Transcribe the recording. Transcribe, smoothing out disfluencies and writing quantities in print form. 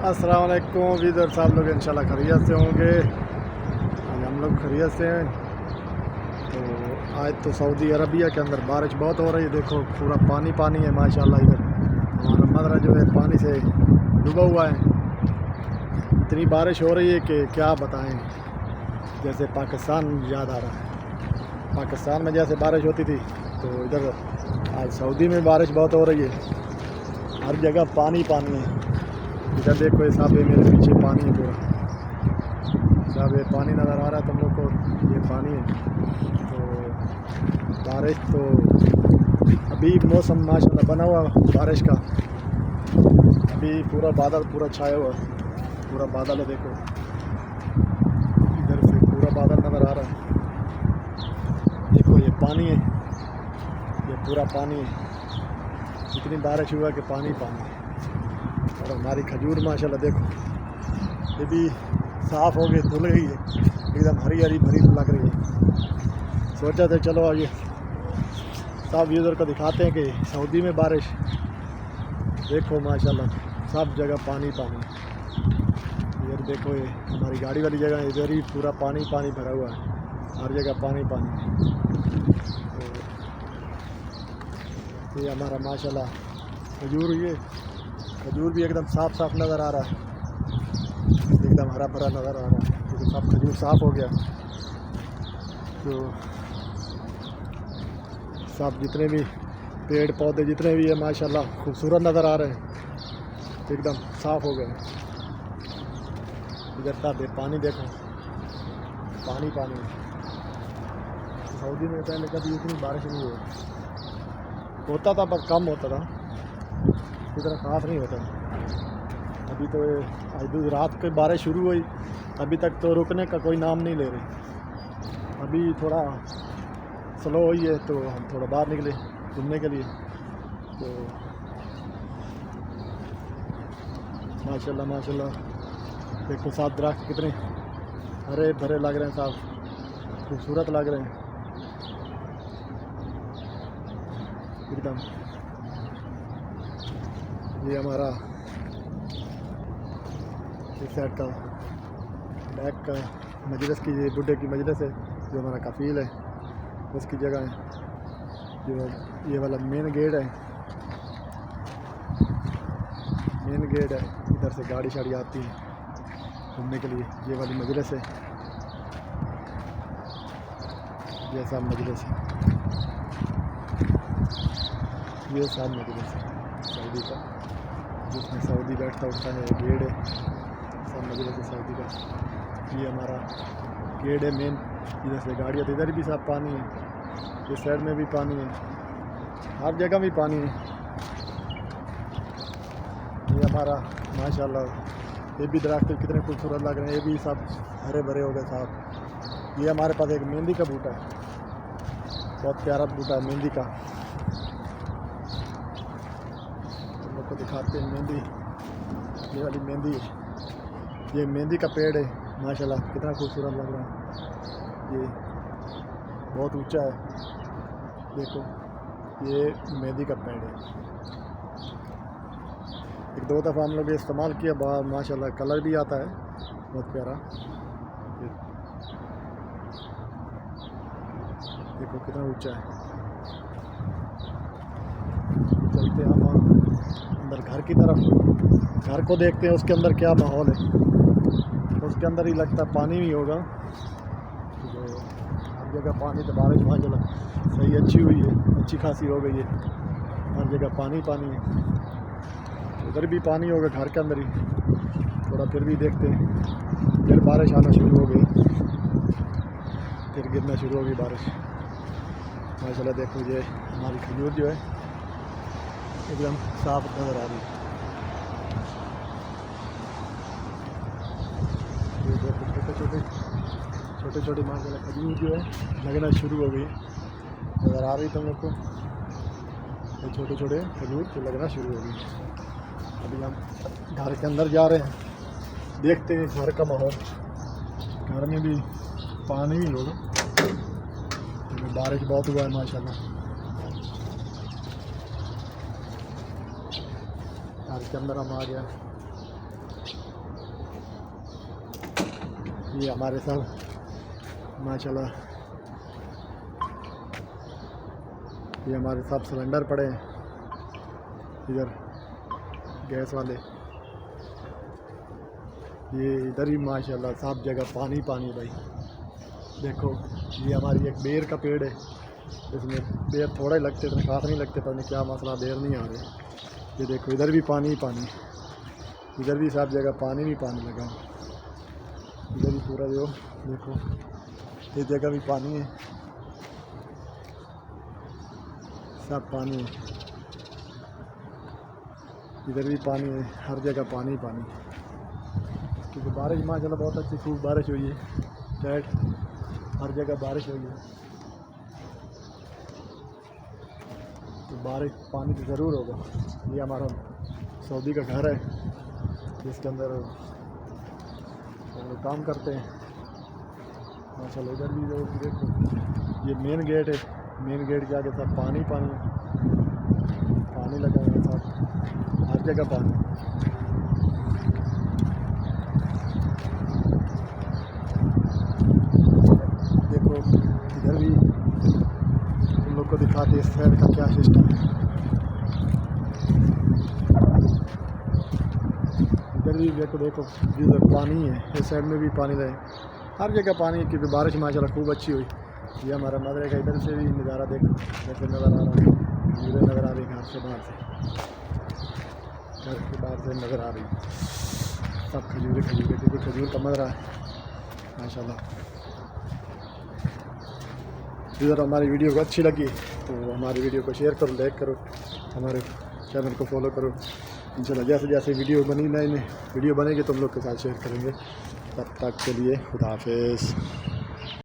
अस्सलाम वालेकुम वीज़र साहब, लोग इंशाल्लाह खैरियत से होंगे। आज हम लोग खैरियत से हैं। तो आज तो सऊदी अरबिया के अंदर बारिश बहुत हो रही है। देखो पूरा पानी पानी है माशाल्लाह। इधर हमारा मदरा जो है पानी से डूबा हुआ है। इतनी बारिश हो रही है कि क्या बताएं, जैसे पाकिस्तान याद आ रहा है। पाकिस्तान में जैसे बारिश होती थी तो इधर आज सऊदी में बारिश बहुत हो रही है। हर जगह पानी पानी है। इधर देखो ये साहब, ये मेरे पीछे पानी है पूरा साहब। ये पानी नज़र आ रहा है तुम लोग को, ये पानी है। तो बारिश तो अभी मौसम माशाल्लाह बना हुआ बारिश का। अभी पूरा बादल पूरा छाया हुआ, पूरा बादल है। देखो इधर से पूरा बादल नज़र आ रहा है। देखो ये पानी है, ये पूरा पानी है। इतनी बारिश हुआ कि पानी पानी। और हमारी खजूर माशाल्लाह देखो ये भी साफ़ हो गई, धुल गई है, एकदम हरी हरी भरी लग रही है। सोचा था चलो आगे सब यूज़र को दिखाते हैं कि सऊदी में बारिश देखो माशाल्लाह सब जगह पानी पानी। इधर देखो ये हमारी गाड़ी वाली जगह है, इधर ही पूरा पानी पानी भरा हुआ है, हर जगह पानी पानी। तो ये हमारा माशाल्लाह खजूर, ये खजूर भी एकदम साफ साफ नज़र आ रहा है, एकदम हरा भरा नज़र आ रहा है क्योंकि सब खजूर साफ हो गया। तो सब जितने भी पेड़ पौधे जितने भी है माशाल्लाह खूबसूरत नज़र आ रहे हैं, एकदम साफ हो गए। इधर का पानी देखो, पानी पानी। सऊदी में पहले कभी इतनी बारिश नहीं हुई, होता था पर कम होता था, इतना खास नहीं होता। अभी तो आज रात की बारिश शुरू हुई, अभी तक तो रुकने का कोई नाम नहीं ले रही। अभी थोड़ा स्लो हुई है तो हम थोड़ा बाहर निकले घूमने के लिए। तो माशाल्लाह माशाल्लाह देखो साथ दरख्त कितने हरे भरे लग रहे हैं, साफ खूबसूरत लग रहे हैं एकदम। ये हमारा इस साइड का बैक का मजलिस की, ये बुढ़े की मजलिस है, जो हमारा कफील है उसकी जगह है। जो ये वाला मेन गेट है, मेन गेट है, इधर से गाड़ी शाड़ी आती है घूमने के लिए। ये वाली मजलिस है, ये सब मजलिस है, ये सब मजलिस है सऊदी का, जिसमें सऊदी बैठता उठता है। गेट है सब मजलिस है सऊदी का। ये हमारा गेट है मेन, इधर से गाड़ियाँ, इधर भी सब पानी है, इस साइड में भी पानी है, हर जगह भी पानी है। ये हमारा माशाल्लाह ये भी दरख्त कितने खूबसूरत लग रहे हैं, ये भी सब हरे भरे हो गए साहब। ये हमारे पास एक मेहंदी का बूटा है, बहुत प्यारा बूटा है मेहंदी का, को दिखाते हैं। मेहंदी, ये वाली मेहंदी है, ये मेहंदी का पेड़ है माशाल्लाह, कितना खूबसूरत लग रहा है। ये बहुत ऊंचा है, देखो ये मेहंदी का पेड़ है। एक दो दफ़ा हम लोग इस्तेमाल किया, बहुत माशाल्लाह कलर भी आता है बहुत प्यारा। देखो कितना ऊंचा है। चलते हैं हम अंदर घर की तरफ, घर को देखते हैं उसके अंदर क्या माहौल है। उसके अंदर ही लगता पानी भी होगा, तो हर जगह पानी। तो बारिश माशाल्लाह सही अच्छी हुई है, अच्छी खासी हो गई है, हर जगह पानी पानी है। उधर भी पानी होगा घर के अंदर ही थोड़ा, फिर भी देखते हैं। फिर बारिश आना शुरू हो गई, फिर गिरना शुरू होगी बारिश माशाल्लाह। देखो ये हमारी खजूर जो है एकदम साफ नज़र आ रही है। ये देखो छोटे छोटे माशाल्लाह खजूर जो है लगना शुरू हो गई, नज़र आ रही तुम लोग को। ये छोटे छोटे खजूर तो लगना शुरू हो गई। अभी हम घर के अंदर जा रहे हैं, देखते हैं घर का माहौल। घर में भी पानी ही होगा, बारिश बहुत हुआ है माशाल्लाह। घर के अंदर हम आ गया। ये हमारे सब माशाल्लाह, ये हमारे सब सिलेंडर पड़े हैं इधर गैस वाले। ये इधर ही माशाल्लाह सब जगह पानी पानी भाई। देखो ये हमारी एक बेर का पेड़ है, इसमें बेर थोड़े लगते, इतने खास नहीं लगते, पता नहीं क्या मसला, बेर नहीं आ रहे। ये देखो इधर भी पानी ही पानी, इधर भी सब जगह पानी भी पानी लगा, इधर भी पूरा जो देखो इस जगह भी पानी है, सब पानी है, इधर भी पानी है, हर जगह पानी पानी। क्योंकि बारिश माशाल्लाह बहुत अच्छी खूब बारिश हुई है, टैट हर जगह बारिश हुई है, तो बारिश पानी तो ज़रूर होगा। ये हमारा सऊदी का घर है जिसके अंदर हम लोग काम करते हैं माशाल्लाह। इधर भी लोग देखो ये मेन गेट है, मेन गेट के आगे सब पानी पानी पानी लगा हुआ है, सब हर जगह पानी। देखो इधर भी तुम लोग को दिखाते इस साइड का क्या सिस्टम है। इधर भी देखो जिधर पानी है, इस साइड में भी पानी रहे, हर जगह पानी है क्योंकि बारिश माशाल्लाह खूब अच्छी हुई। ये हमारा मदरे का इधर से भी नज़ारा देखो जैसे नज़र आ रहा है, खजूरें नज़र आ रही घर से बाहर से, घर के बाहर से नज़र आ रही सब खजूरें क्योंकि खजूर का मदरा है माशाल्लाह। इधर हमारी वीडियो को अच्छी लगी तो हमारी वीडियो को शेयर करो, लाइक करो, हमारे चैनल को फॉलो करो। इंशाल्लाह जैसे जैसे वीडियो बनी, नई वीडियो बनेगी तो हम लोग के साथ शेयर करेंगे। तब तक के लिए खुदा हाफिज़।